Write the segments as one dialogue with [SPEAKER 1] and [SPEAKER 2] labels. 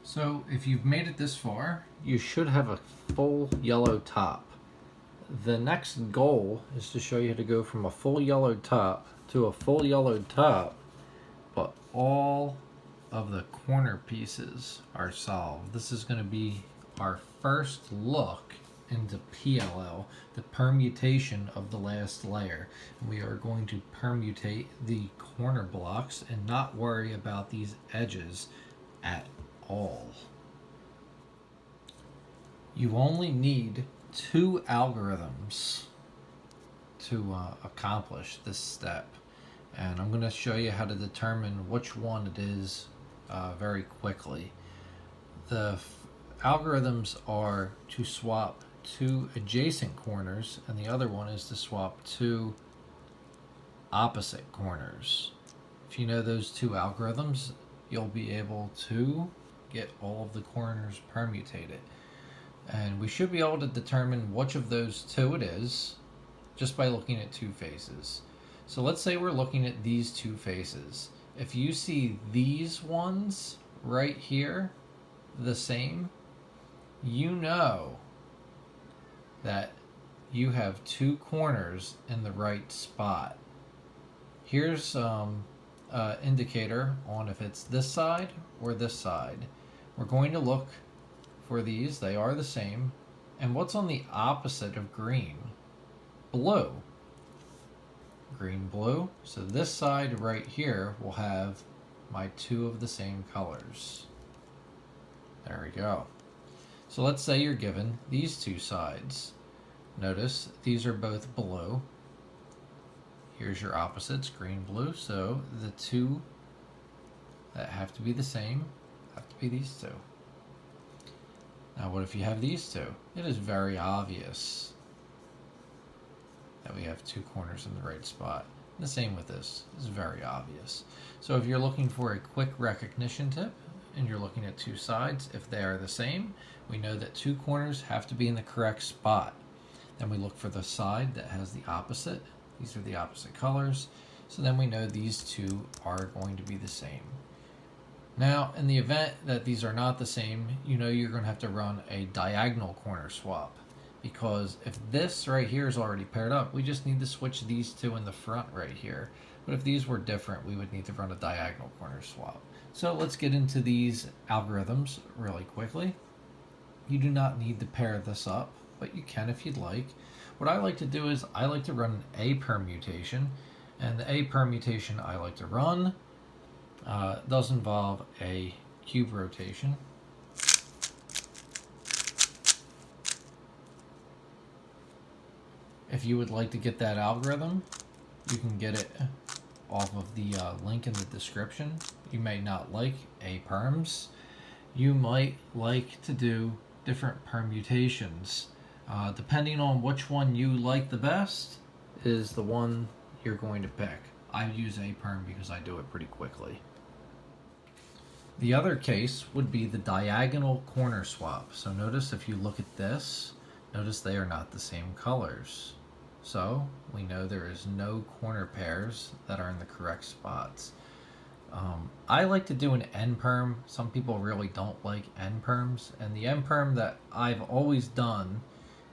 [SPEAKER 1] So if you've made it this far, you should have a full yellow top. The next goal is to show you how to go from a full yellow top to a full yellow top, but all of the corner pieces are solved. This is going to be our first look into PLL, the permutation of the last layer. We are going to permutate the corner blocks and not worry about these edges at all. You only need two algorithms to accomplish this step, and I'm going to show you how to determine which one it is very quickly. The algorithms are to swap two adjacent corners, and the other one is to swap two opposite corners. If you know those two algorithms, you'll be able to get all of the corners permutated. And we should be able to determine which of those two it is just by looking at two faces. So let's say we're looking at these two faces. If you see these ones right here the same, you know that you have two corners in the right spot. Here's indicator on if it's this side or this side. We're going to look for these. They are the same. And what's on the opposite of green? Blue. Green, blue. So this side right here will have my two of the same colors. There we go. So let's say you're given these two sides. Notice these are both blue. Here's your opposites, green, blue. So the two that have to be the same have to be these two. Now what if you have these two? It is very obvious that we have two corners in the right spot. The same with this. It's very obvious. So if you're looking for a quick recognition tip and you're looking at two sides, if they are the same, we know that two corners have to be in the correct spot. Then we look for the side that has the opposite. These are the opposite colors. So then we know these two are going to be the same. Now, in the event that these are not the same, you know you're going to have to run a diagonal corner swap. Because if this right here is already paired up, we just need to switch these two in the front right here. But if these were different, we would need to run a diagonal corner swap. So let's get into these algorithms really quickly. You do not need to pair this up, but you can if you'd like. What I like to do is I like to run an A permutation, and the A permutation I like to run does involve a cube rotation. If you would like to get that algorithm, you can get it off of the link in the description. You may not like A perms. You might like to do different permutations. Depending on which one you like the best is the one you're going to pick. I use A perm because I do it pretty quickly. The other case would be the diagonal corner swap. So notice if you look at this, notice they are not the same colors. So we know there is no corner pairs that are in the correct spots. I like to do an N perm. Some people really don't like N perms. And the N perm that I've always done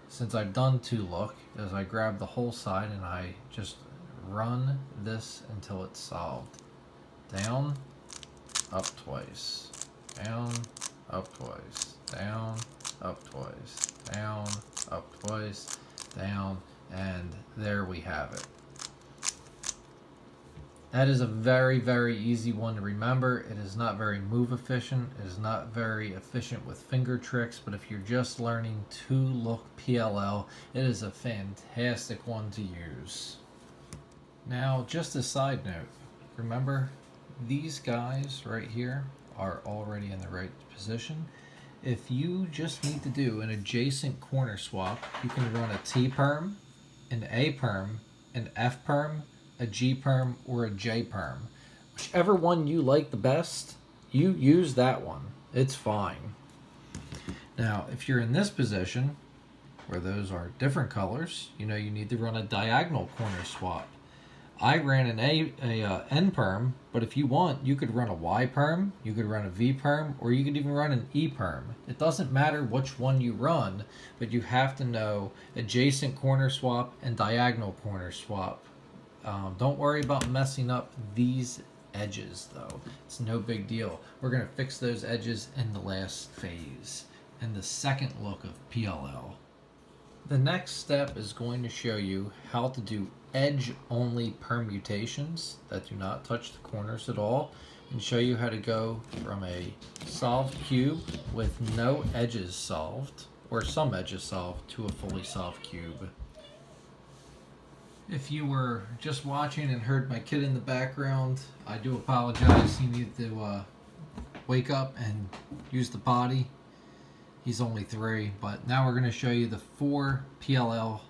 [SPEAKER 1] since I've done two look is I grab the whole side and I just run this until it's solved. Down, up twice, down, up twice, down, up twice, down, up twice, down, and there we have it. That is a very, very easy one to remember. It is not very move efficient. It is not very efficient with finger tricks, but if you're just learning to look PLL, it is a fantastic one to use. Now, just a side note, remember these guys right here are already in the right position. If you just need to do an adjacent corner swap, you can run a T perm, an A perm, an F perm, a G perm, or a J perm. Whichever one you like the best, you use that one. It's fine. Now, if you're in this position, where those are different colors, you know you need to run a diagonal corner swap. I ran an N perm, but if you want, you could run a Y perm, you could run a V perm, or you could even run an E perm. It doesn't matter which one you run, but you have to know adjacent corner swap and diagonal corner swap. Don't worry about messing up these edges though. It's no big deal. We're going to fix those edges in the last phase, in the second look of PLL. The next step is going to show you how to do edge-only permutations that do not touch the corners at all, and show you how to go from a solved cube with no edges solved, or some edges solved, to a fully solved cube. If you were just watching and heard my kid in the background, I do apologize. He needed to wake up and use the potty. He's only 3, but now we're going to show you the 4 PLL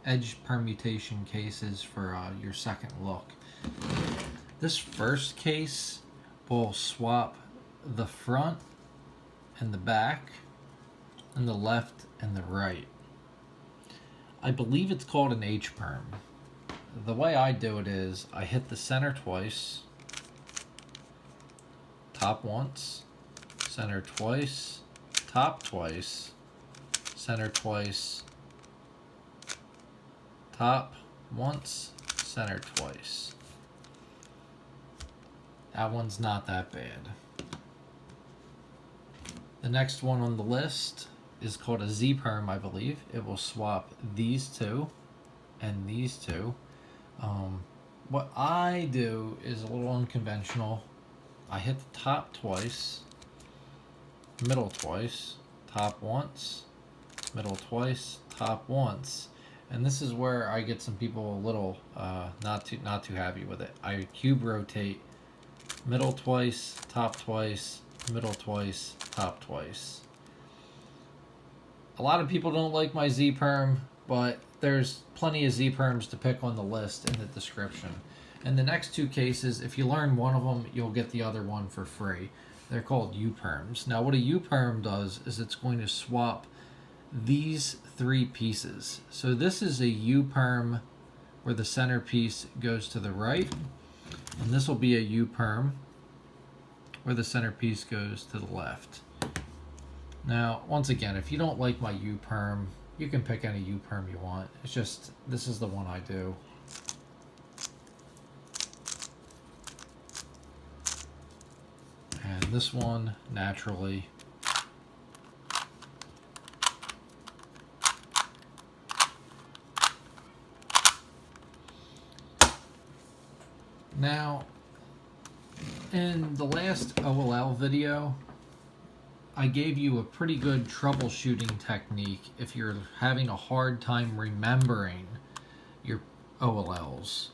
[SPEAKER 1] edge permutation cases for your second look. This first case will swap the front and the back and the left and the right. I believe it's called an H perm. The way I do it is I hit the center twice, top once, center twice, top twice, center twice, top once, center twice. That one's not that bad. The next one on the list is called a Z perm, I believe. It will swap these two and these two. What I do is a little unconventional. I hit the top twice, middle twice, top once, middle twice, top once. And this is where I get some people a little not too happy with it. I cube rotate, middle twice, top twice, middle twice, top twice. A lot of people don't like my Z perm, but there's plenty of Z perms to pick on the list in the description. And the next 2 cases, if you learn one of them, you'll get the other one for free. They're called U perms. Now what a U perm does is it's going to swap these 3 pieces. So this is a U perm where the center piece goes to the right, and this will be a U perm where the center piece goes to the left. Now, once again, if you don't like my U perm, you can pick any U perm you want. It's just, this is the one I do. And this one, naturally, now, in the last OLL video, I gave you a pretty good troubleshooting technique if you're having a hard time remembering your OLLs.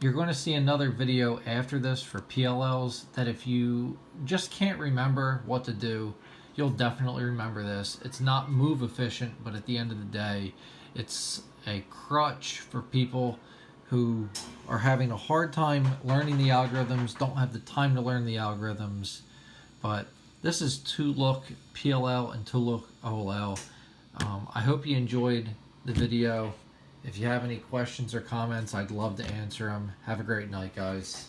[SPEAKER 1] You're going to see another video after this for PLLs that if you just can't remember what to do, you'll definitely remember this. It's not move efficient, but at the end of the day, it's a crutch for people who are having a hard time learning the algorithms, don't have the time to learn the algorithms. But this is 2-look PLL and 2-look OLL. I hope you enjoyed the video. If you have any questions or comments, I'd love to answer them. Have a great night, guys.